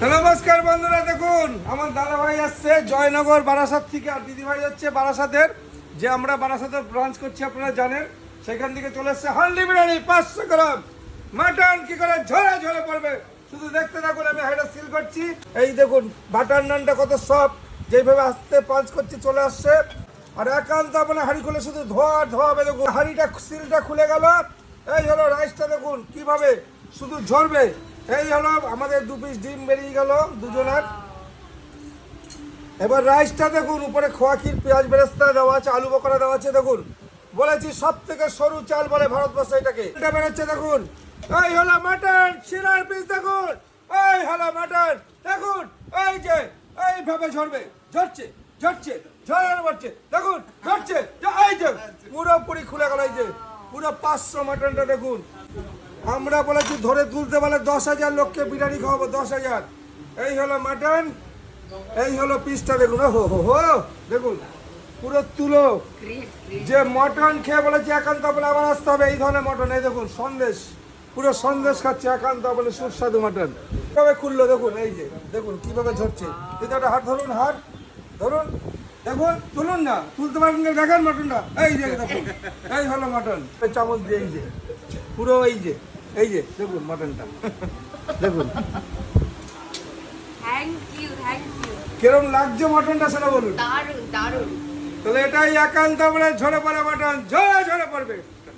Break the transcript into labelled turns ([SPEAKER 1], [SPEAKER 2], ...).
[SPEAKER 1] নমস্কার বন্ধুরা, দেখুন আমার দাদা ভাই আসছে জয়নগর বারাসাত থেকে, আর দিদি ভাই হচ্ছে বারাসাতের, যে আমরা বারাসাতের ব্রাঞ্চ করছি আপনারা জানেন, সেখান থেকে চলে এসছে হান্ডি বিরিয়ানি 500 গ্রাম মাটন কি করে ঝরে ঝরে পড়বে শুধু দেখতে থাকুন। আমি হাইটা সিল করছি, এই দেখুন বাটার নানটা কত সফট, যেভাবে আস্তে পাঁচ করছি চলে আসছে। আর একান্ত মানে হাঁড়ি খুলে শুধু ধোয়া ধোয়া হবে, দেখুন হাঁড়িটা সিলটা খুলে গেল। এই হলো রাইসটা, দেখুন কিভাবে শুধু ঝরবে। এই হলো আমাদের 2 পিস ডিম বেরিয়ে গেল দুজনের। এবার রাইসটা দেখুন, উপরে খোয়া ক্ষীর পেঁয়াজ বেরেস্তা দেওয়া আছে, আলু বকরা দেওয়া আছে। দেখুন বলেছি সব থেকে সরু চাল বলে ভারতবর্ষে এটাকে, এটা বেরোচ্ছে দেখুন। এই হলো মাটন শিরার পিস, দেখুন এই হলো মাটন, দেখুন এই যে এইভাবে ঝরবে, ঝরছে ঝরছে ঝরে পড়ছে, দেখুন ঝরছে, এই যে পুরোপুরি খুলে গেল। এই যে পুরো 500 মাটনটা দেখুন। আমরা বলেছি ধরে তুলতে বলে 10,000 লোককে বিরিয়ানি খাওয়াবো, 10,000। এই হলো মাটন, এই হলো পিসটা দেখুন। হো হো হো দেখুন পুরো তুলো। যে মটন খেয়ে বলেছি একান্ত বলে আবার আসতে হবে এই ধরনের মটন। এই দেখুন সন্দেশ, পুরো সন্দেশ খাচ্ছে একান্ত বলে, সুস্বাদু মটন। কিভাবে খুললো দেখুন, এই যে দেখুন কিভাবে ঝরছে। কিন্তু একটা হাত ধরুন, হাত ধরুন, দেখুন তুলুন না, তুলতে পারবেন না, দেখেন মটনটা। এই যে দেখুন এই হলো মটন, চামচ দিয়ে এই যে পুরো এই যে দেখুন মটনটা দেখুন।
[SPEAKER 2] Thank you.
[SPEAKER 1] কিরম লাগছে মটনটা সেটা বলুন।
[SPEAKER 2] দারুণ দারুণ।
[SPEAKER 1] তাহলে এটাই একান্ত বলে ঝরে পড়ে মটন, ঝরে ঝরে পড়বে।